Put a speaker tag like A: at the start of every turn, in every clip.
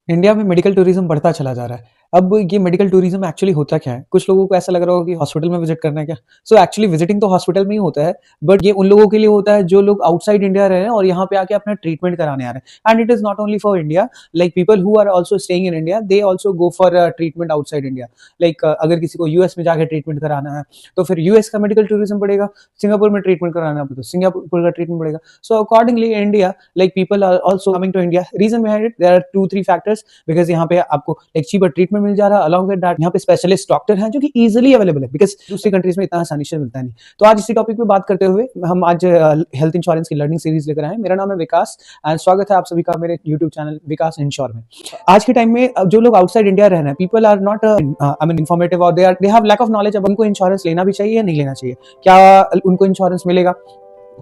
A: India में medical tourism बढ़ता चला जा रहा है। अब ये मेडिकल टूरिज्म एक्चुअली होता क्या है? कुछ लोगों को ऐसा लग रहा होगा कि हॉस्पिटल में विज़िट करना है क्या? सो एक्चुअली विज़िटिंग तो हॉस्पिटल में ही होता है, बट ये उन लोगों के लिए होता है जो लोग आउटसाइड इंडिया रह रहे हैं और यहाँ पे आके अपना ट्रीटमेंट कराने आ रहे हैं। And it is not only for India, like people who are also staying in India, they also go for treatment outside India. Like अगर किसी को यूएस में जाके ट्रीटमेंट कराना है, तो फिर यूएस का मेडिकल टूरिज्म बढ़ेगा। सिंगापुर में ट्रीटमेंट कराना है तो सिंगापुर का ट्रीटमेंट बढ़ेगा। So accordingly India, like people are also coming to India. Reason behind it, there are 2-3 factors. Because यहाँ पे आपको एक चीपर ट्रीटमेंट मिल जा रहा है, अलॉन्ग विद दैट यहाँ पे स्पेशलिस्ट डॉक्टर हैं जो कि इजीली अवेलेबल है, बिकॉज़ दूसरी कंट्रीज में इतना आसानी से मिलता नहीं। तो आज इसी टॉपिक पे बात करते हुए हम आज हेल्थ इंश्योरेंस की लर्निंग सीरीज लेकर आए हैं। मेरा नाम है विकास एंड स्वागत है आप सभी का मेरे यूट्यूब चैनल विकास इंश्योर में। आज के टाइम में जो लोग आउटसाइड इंडिया रह रहे हैं, people are not I mean informative और they have lack of knowledge. अब उनको इंश्योरेंस लेना भी चाहिए या नहीं लेना चाहिए, क्या उनको इंश्योरेंस मिलेगा,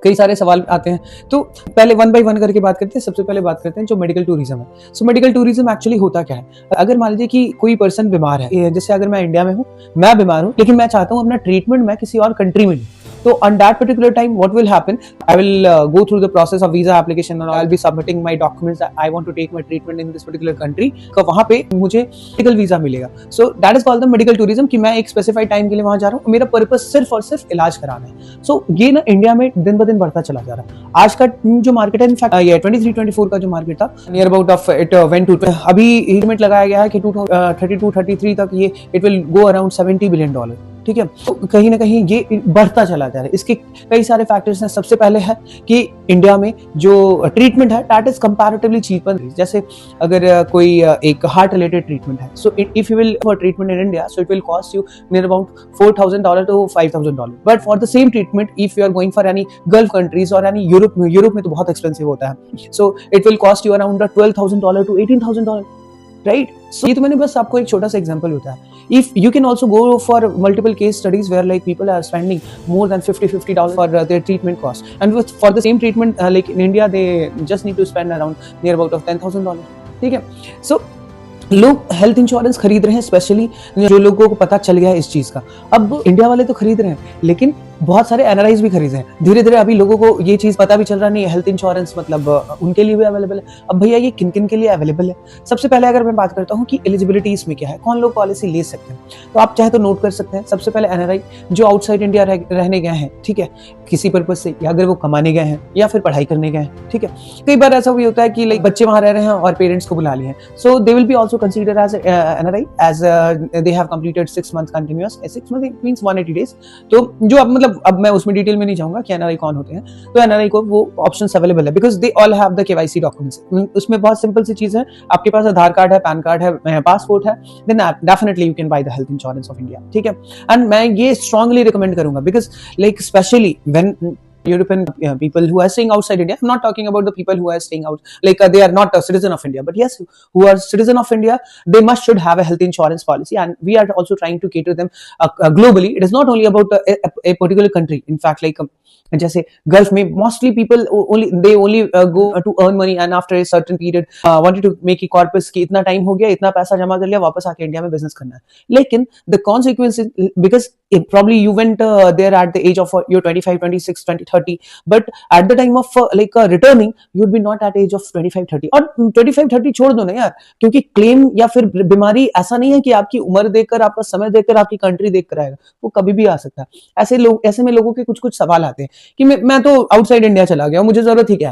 A: कई सारे सवाल आते हैं। तो पहले वन बाय वन करके बात करते हैं। सबसे पहले बात करते हैं जो मेडिकल टूरिज्म है। सो मेडिकल टूरिज्म एक्चुअली होता क्या है? अगर मान लीजिए कि कोई पर्सन बीमार है, जैसे अगर मैं इंडिया में हूँ, मैं बीमार हूँ, लेकिन मैं चाहता हूँ अपना ट्रीटमेंट मैं किसी और कंट्री में लूँ, तो on that particular time what will happen, I will go through the process of visa application and I'll be submitting my documents that I want to take my treatment in this particular country। तो वहाँ पे मुझे medical visa मिलेगा। So that is called the medical tourism कि मैं एक specified time के लिए वहाँ जा रहा हूँ, मेरा पर्पस सिर्फ और सिर्फ इलाज कराना है। So ये ना इंडिया में दिन ब दिन बढ़ता चला जा रहा है। आज का जो मार्केट है, इनफैक्ट ये 23-24 का जो मार्केट था, near about of it went to, अभी लिमिट लगाया गया है कि 32-33 तक ये it will go around $70 billion. ठीक है, तो कहीं ना कहीं ये बढ़ता चला जा रहा है। इसके कई सारे फैक्टर्स हैं। सबसे पहले है कि इंडिया में जो ट्रीटमेंट है दैट इज कंपैरेटिवली चीपर। जैसे अगर कोई एक हार्ट रिलेटेड ट्रीटमेंट है, so if you will for treatment in India, so it will cost you near about $4,000 to $5,000। But for the same treatment if you are going for any Gulf countries और any Europe में तो बहुत expensive होता है। So it will cost you around $12,000 to $18,000, right? So ये तो मैंने बस आपको एक छोटा सा एग्जांपल बताया। If you can also go for multiple case studies where like people are spending more than $50 for their treatment cost, and for the same treatment like in India they just need to spend around near about of $10,000। ठीक है, so लोग health insurance खरीद रहे हैं, specially जो लोगों को पता चल गया है इस चीज का। अब इंडिया वाले तो खरीद रहे हैं, लेकिन बहुत सारे एनआरआईज भी खरीद रहे हैं। धीरे धीरे अभी लोगों को ये चीज पता भी चल रहा नहीं है, हेल्थ इंश्योरेंस मतलब उनके लिए भी अवेलेबल है। अब भैया ये किन किन के लिए अवेलेबल है? सबसे पहले अगर मैं बात करता हूँ कि एलिजिबिलिटी इसमें क्या है, कौन लोग पॉलिसी ले सकते हैं, तो आप चाहे तो नोट कर सकते हैं। सबसे पहले एनआरआई जो आउटसाइड इंडिया रहने गए हैं, ठीक है, किसी पर्पज से, या अगर वो कमाने गए हैं या फिर पढ़ाई करने गए हैं। ठीक है, कई बार ऐसा भी होता है कि लाइक बच्चे वहां रह रहे हैं और पेरेंट्स को बुला लिए हैं, so they will be also consider as NRI as they have completed 6 months continuous. 6 months it means 180 days। तो जो अब मतलब अब मैं उसमें डिटेल में नहीं जाऊंगा कि एनआरआई कौन होते हैं, तो एनआरआई को वो ऑप्शंस अवेलेबल है because they all have the KYC documents. उसमें बहुत सिंपल सी चीज है, आपके पास आधार कार्ड है, पैन कार्ड है, पासपोर्ट है, then definitely you can buy the health insurance of India. ठीक है, एंड मैं ये स्ट्रांगली रिकमेंड करूंगा because like specially when European people who are staying outside India, I'm not talking about the people who are staying out, like they are not a citizen of India, but yes, who are citizen of India, they should have a health insurance policy, and we are also trying to cater them globally. It is not only about a particular country. In fact, like जैसे Gulf में mostly people only go to earn money and after a certain period wanted to make a corpus कि इतना time हो गया, इतना पैसा जमा कर लिया, वापस आके इंडिया में बिजनेस करना है। लेकिन the consequences, because probably you went there at the age of your 25, 26, 20, 30, but at the time of returning you would be not at age of 25, 30। और 25, 30 छोड़ दो ना यार, क्योंकि क्लेम या फिर बीमारी ऐसा नहीं है कि आपकी उम्र देखकर, आपका समय देखकर, आपकी कंट्री देखकर आएगा, वो कभी भी आ सकता है। ऐसे में लोगों के कुछ सवाल आते हैं कि मैं तो आउटसाइड इंडिया चला गया, मुझे जरूरत ही क्या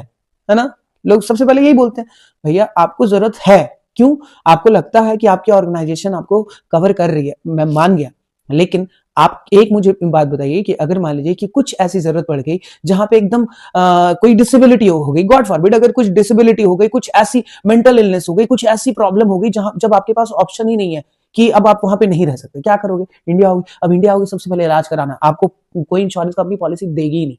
A: है ना? लोग सबसे पहले यही बोलते हैं, भैया आपको जरूरत है। क्यों? आपको लगता है कि आपकी ऑर्गेनाइजेशन आपको कवर कर रही है, मैं मान गया, लेकिन आप एक मुझे बात बताइए कि अगर मान लीजिए कि कुछ ऐसी जरूरत पड़ गई जहां पे एकदम कोई डिसेबिलिटी हो गई, गॉड फॉरबिड, अगर कुछ डिसेबिलिटी हो गई, कुछ ऐसी मेंटल इलनेस हो गई, कुछ ऐसी प्रॉब्लम हो गई जब आपके पास ऑप्शन ही नहीं है कि अब आप वहां पे नहीं रह सकते, क्या करोगे? इंडिया होगी। अब इंडिया होगी, सबसे पहले इलाज कराना, आपको कोई इंश्योरेंस कंपनी पॉलिसी देगी ही नहीं,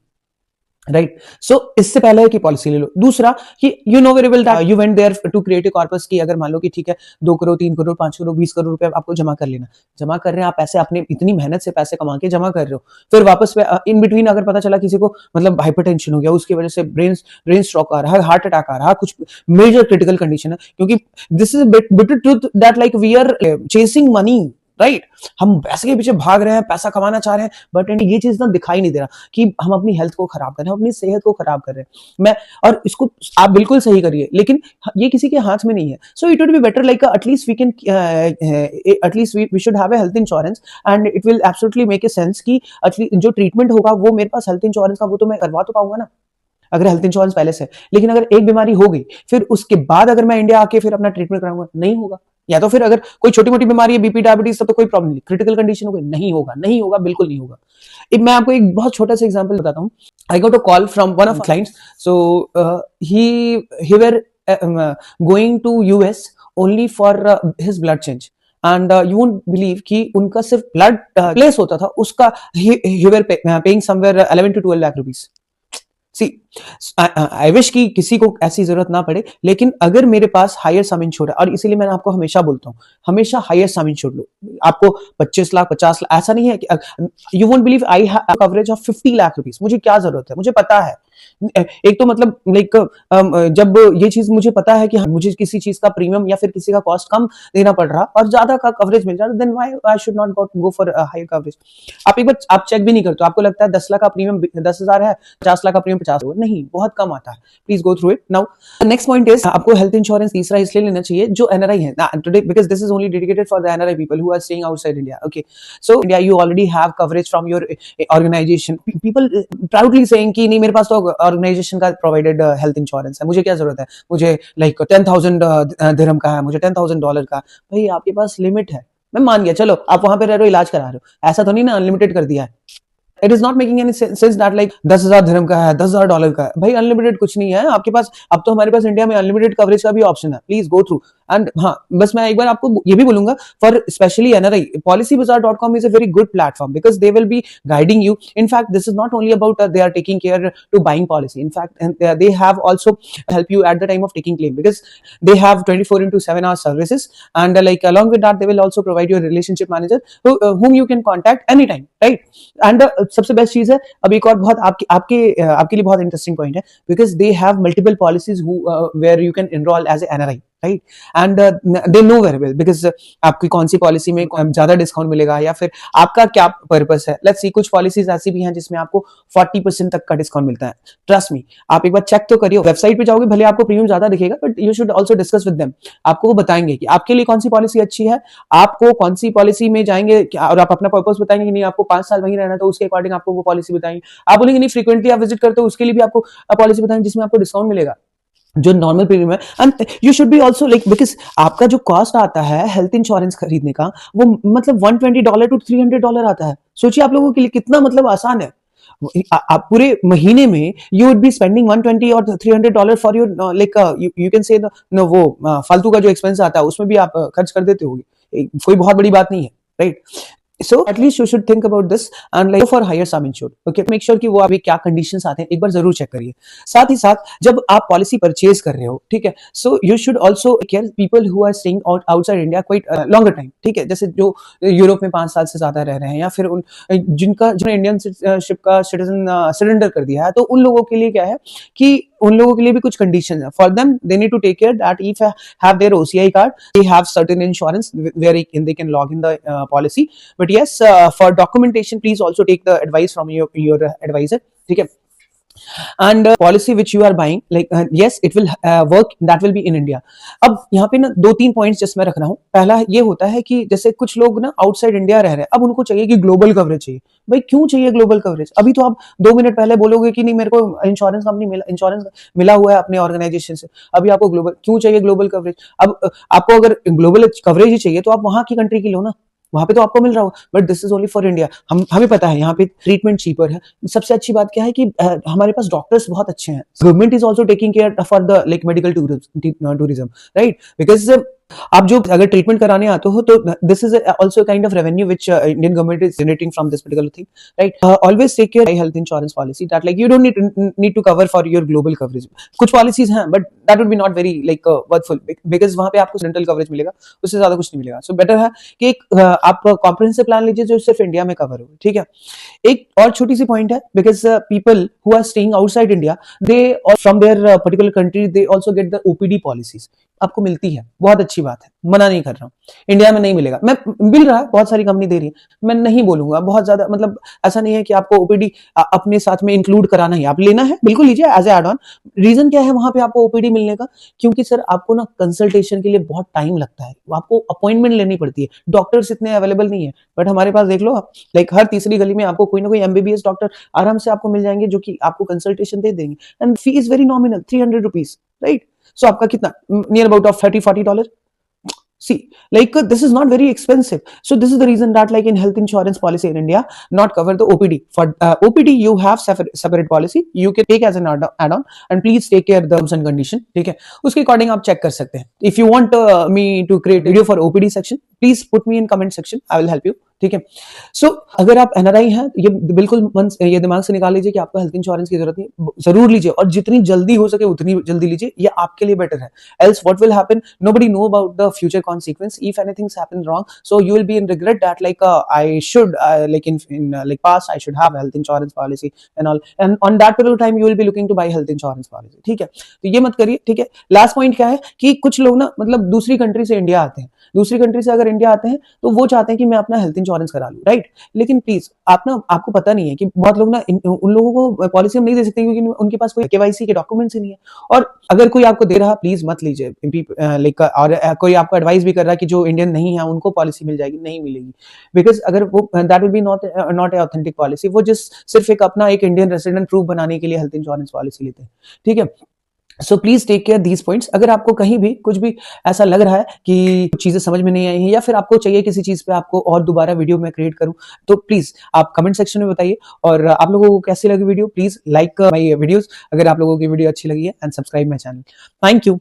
A: राइट? सो इससे पहले है कि पॉलिसी ले लो। दूसरा कि you know very well you went there to create a corpus की अगर मान लो कि ठीक है 2 करोड़ 3 करोड़ 5 करोड़ 20 करोड़ रुपए आपको जमा कर लेना, जमा कर रहे हैं आप पैसे, अपने इतनी मेहनत से पैसे कमा के जमा कर रहे हो, फिर वापस इन बिटवीन अगर पता चला किसी को मतलब हाइपरटेंशन हो गया, उसकी वजह से ब्रेन स्ट्रोक आ रहा है, हार्ट अटैक आ रहा है, कुछ मेजर क्रिटिकल कंडीशन है, क्योंकि this is bitter truth that like we are chasing money right? हम पैसे के पीछे भाग रहे हैं, पैसा कमाना चाह रहे हैं, बट ये चीज ना दिखाई नहीं दे रहा कि हम अपनी हेल्थ को खराब कर रहे हैं, हम अपनी सेहत को खराब कर रहे हैं। मैं और इसको आप बिल्कुल सही करिए, लेकिन ये किसी के हाथ में नहीं है। So it would be better like at least we can at least we should have a health insurance and it will absolutely make a sense कि एटलीस्ट जो ट्रीटमेंट होगा वो मेरे पास हेल्थ इंश्योरेंस का वो तो मैं करवा तो पाऊंगा ना, अगर हेल्थ इंश्योरेंस पहले से। लेकिन अगर एक बीमारी हो गई फिर उसके बाद अगर मैं इंडिया आके फिर अपना ट्रीटमेंट कराऊंगा, नहीं होगा। या तो फिर अगर कोई छोटी मोटी बीमारी है, बीपी डायबिटीज, तब तो कोई प्रॉब्लम नहीं, क्रिटिकल कंडीशन हो गई, नहीं होगा, नहीं होगा, बिल्कुल नहीं होगा। अब मैं आपको एक बहुत छोटा सा एग्जांपल बताता हूँ। I got a call from one of clients, so he were going to US only for his blood change and you won't believe कि उनका सिर्फ ब्लड प्लेस होता था, उसका he were paying somewhere 11 to 12 lakh rupees. See I wish कि किसी को ऐसी जरूरत ना पड़े, लेकिन अगर मेरे पास हायर सम इंश्योर है, और इसीलिए मैं आपको हमेशा बोलता हूँ, हमेशा हायर सम इंश्योर लो। आपको 25 लाख 50 लाख ऐसा नहीं है कि you won't believe I have coverage of 50 lakh rupees. मुझे क्या जरूरत है, मुझे पता है। एक तो मतलब लाइक जब ये चीज मुझे पता है कि मुझे किसी चीज का प्रीमियम या फिर किसी का कॉस्ट कम देना पड़ रहा और ज्यादा का कवरेज मिल रहा है, then why I should not go for higher coverage. आप एक बार आप चेक भी नहीं करते, आपको लगता है 10 लाख का प्रीमियम 10,000 है, 50 लाख का प्रीमियम 50 होगा, नहीं, बहुत कम आता है। Please go through it. Now next point is, आपको हेल्थ इंश्योरेंस तीसरा इसलिए लेना चाहिए जो एनआरआई है today, because this is only dedicated for the NRI people who are staying outside India. Okay, so India you already have coverage from your organization. People proudly saying कि नहीं, मेरे पास तो ऑर्गेनाइजेशन का प्रोवाइडेड हेल्थ इंश्योरेंस है, मुझे क्या जरूरत है, मुझे लाइक 10,000 दिरहम का है, मुझे $10,000 का। भाई आपके पास लिमिट है, मैं मान गया, चलो आप वहां पे रह रहे हो, इलाज करा रहे हो, ऐसा तो नहीं ना अनलिमिटेड कर दिया है। It is not making any sense that like 10,000 दिरहम का है, $10,000 का है। भाई अनलिमिटेड कुछ नहीं है आपके पास। अब तो हमारे पास इंडिया में अनलिमिटेड कवरेज का भी ऑप्शन है, प्लीज गो थ्रू। एंड हाँ, बस मैं एक बार आपको ये भी बोलूंगा, for specially NRI, policybazaar.com is a very good platform because they will be guiding you. In fact, this is not only about they are taking care to buying policy. In fact, and they have also help you at the time of taking claim, because they have 24/7 hour services, and like along with that they will also provide you a relationship manager whom you can contact anytime, right? And सबसे best चीज है, अब एक और बहुत आपके लिए बहुत इंटरेस्टिंग पॉइंट है, because they have multiple policies where you can enroll as NRI, right? And they know very well, because आपकी कौन सी पॉलिसी में ज्यादा डिस्काउंट मिलेगा या फिर आपका क्या पर्पस है। लेट्स सी, कुछ पॉलिसीज ऐसी भी हैं जिसमें आपको 40% तक का डिस्काउंट मिलता है। ट्रस्ट मी, आप एक बार चेक तो करिए, वेबसाइट पे जाओगे, भले आपको प्रीमियम ज्यादा दिखेगा, but you should also discuss with them. आपको वो बताएंगे कि आपके लिए कौन सी पॉलिसी अच्छी है, आपको कौन सी पॉलिसी में जाएंगे, और आप अपना पर्पस बताएंगे कि नहीं आपको 5 साल वहीं रहना है, तो उसके अकॉर्डिंग आपको वो पॉलिसी बताएंगे। आप बोलेंगे नहीं फ्रीक्वेंटली आप विजिट करते हो, उसके लिए भी आपको पॉलिसी बताएंगे जिसमें आपको डिस्काउंट मिलेगा जो नॉर्मल प्रीमियम है। And you should be also like, because आपका जो कॉस्ट आता है हेल्थ इंश्योरेंस खरीदने का, वो मतलब $120 to $300 आता है। सोचिए आप लोगों के लिए कितना मतलब आसान है। आप पूरे महीने में यू वुड बी स्पेंडिंग 120 और $300 for your like you can say वो फालतू का जो एक्सपेंस आता है उसमें भी आप खर्च कर देते होगे, कोई बहुत बड़ी बात नहीं है, right? So at least you should think about this and like go for higher sum insured. Okay, make sure कि वो अभी क्या conditions आते हैं एक बार जरूर चेक करिए। साथ ही साथ जब आप पॉलिसी परचेज कर रहे हो, ठीक है, so you should also care people who are staying outside India quite longer time, ठीक है, जैसे जो यूरोप में 5 साल से ज्यादा रह रहे हैं, या फिर जिन्होंने इंडियन शिप का सिटीजन सरेंडर कर दिया है, तो उन लोगों के लिए क्या है कि उन लोगों के लिए भी कुछ कंडीशन है। For them they need to take care that if have their OCI card, they have certain insurance where they can log in the policy. But yes, for documentation please also take the advice from your advisor, ठीक है? And policy which you are buying, like yes it will work, that will be in India. अब यहाँ पे ना 2-3 points जिस मैं रख रहा हूँ। पहला ये होता है कि जैसे कुछ लोग ना आउटसाइड इंडिया रह रहे हैं, अब उनको चाहिए कि ग्लोबल कवरेज चाहिए। भाई क्यों चाहिए ग्लोबल कवरेज? अभी तो आप 2 मिनट पहले बोलोगे कि नहीं मेरे को इंश्योरेंस कंपनी इंश्योरेंस मिला हुआ है अपने ऑर्गेनाइजेशन से, अभी आपको ग्लोबल क्यों चाहिए ग्लोबल कवरेज? अब आपको अगर ग्लोबल कवरेज ही चाहिए तो आप वहां की कंट्री की लो ना, वहां पे तो आपको मिल रहा हो, but this is only for India. हमें पता है यहाँ पे ट्रीटमेंट चीपर है। सबसे अच्छी बात क्या है कि हमारे पास डॉक्टर्स बहुत अच्छे हैं। Government is also taking care for the like medical tourism, right? Because आप जो अगर ट्रीटमेंट कराने आते हो तो this is also kind of revenue which Indian government is generating from this particular thing, right? Always take care health insurance policy that like you don't need to cover for your global coverage. कुछ policies हैं but that would be not very like worthful, because वहां पे आपको dental coverage मिलेगा, उससे ज्यादा कुछ नहीं मिलेगा। सो बेटर है कि एक आप कॉम्प्रिहेंसिव प्लान लीजिए जो सिर्फ इंडिया में कवर हो, ठीक है? एक और छोटी सी पॉइंट है, because people who are staying outside India, they from their particular country, they also get the OPD policies. आपको मिलती है, बहुत अच्छी बात है, मना नहीं कर रहा हूँ। इंडिया में नहीं मिलेगा, मैं मिल रहा है, बहुत सारी कंपनी दे रही है, मैं नहीं बोलूंगा बहुत ज्यादा, मतलब ऐसा नहीं है कि आपको ओपीडी अपने साथ में इंक्लूड कराना ही, आप लेना है बिल्कुल लीजिए as a add on. Reason क्या है वहां पे आपको ओपीडी मिलने का? क्योंकि सर आपको ना कंसल्टेशन के लिए बहुत टाइम लगता है, आपको अपॉइंटमेंट लेनी पड़ती है, डॉक्टर्स इतने अवेलेबल नहीं है। बट हमारे पास देख लो आप, लाइक हर तीसरी गली में आपको कोई ना कोई एमबीबीएस डॉक्टर आराम से आपको मिल जाएंगे जो कि आपको कंसल्टेशन दे देंगे, and fee is very nominal, ₹300, right? So आपका कितना, near about of $30-40। See, like this is not very expensive. So this is the reason that like in health insurance policy in India, not cover the OPD. For OPD, you have separate policy. You can take as an add-on, and please take care the terms and condition. ठीक है, उसके according आप check कर सकते हैं. If you want me to create video for OPD section, please put me in comment section. I will help you. ठीक है। सो अगर आप एनआरआई हैं, ये बिल्कुल ये दिमाग से निकाल लीजिए कि आपको हेल्थ इंश्योरेंस की जरूरत नहीं, जरूर लीजिए, और जितनी जल्दी हो सके उतनी जल्दी लीजिए, ये आपके लिए बेटर है। Else what will happen, nobody know about the future consequence if anything's happened wrong, so you will be in regret that like I should like in like past I should have health insurance policy and all, and on that period of time you will be looking to buy health insurance policy। ठीक है, तो ये मत करिए। ठीक है, last point क्या है कि कुछ लोग ना मतलब दूसरी कंट्री से इंडिया आते हैं, दूसरी कंट्री से अगर इंडिया आते हैं तो वो चाहते हैं कि मैं अपना हेल्थ इंश्योरेंस करा लूं, राइट? लेकिन प्लीज आप ना, आपको पता नहीं है कि बहुत लोग ना उन लोगों को पॉलिसी हम नहीं दे सकते क्योंकि उनके पास कोई केवाईसी के डॉक्यूमेंट्स ही नहीं है। और अगर कोई आपको दे रहा, प्लीज मत लीजिए। लाइक और कोई आपको एडवाइस भी कर रहा है कि जो इंडियन नहीं है उनको पॉलिसी मिल जाएगी, नहीं मिलेगी। बिकॉज अगर वो that will be not a authentic policy, वो जस्ट सिर्फ एक अपना एक इंडियन रेसिडेंट प्रूफ बनाने के लिए हेल्थ इंश्योरेंस पॉलिसी लेते हैं। ठीक है, so please take care these points. अगर आपको कहीं भी कुछ भी ऐसा लग रहा है कि कुछ चीजें समझ में नहीं आई हैं, या फिर आपको चाहिए किसी चीज पे आपको और दोबारा वीडियो में क्रिएट करूं, तो प्लीज आप कमेंट सेक्शन में बताइए। और आप लोगों को कैसी लगी video, please like my videos अगर आप लोगों की वीडियो अच्छी लगी है, and subscribe my channel. Thank you.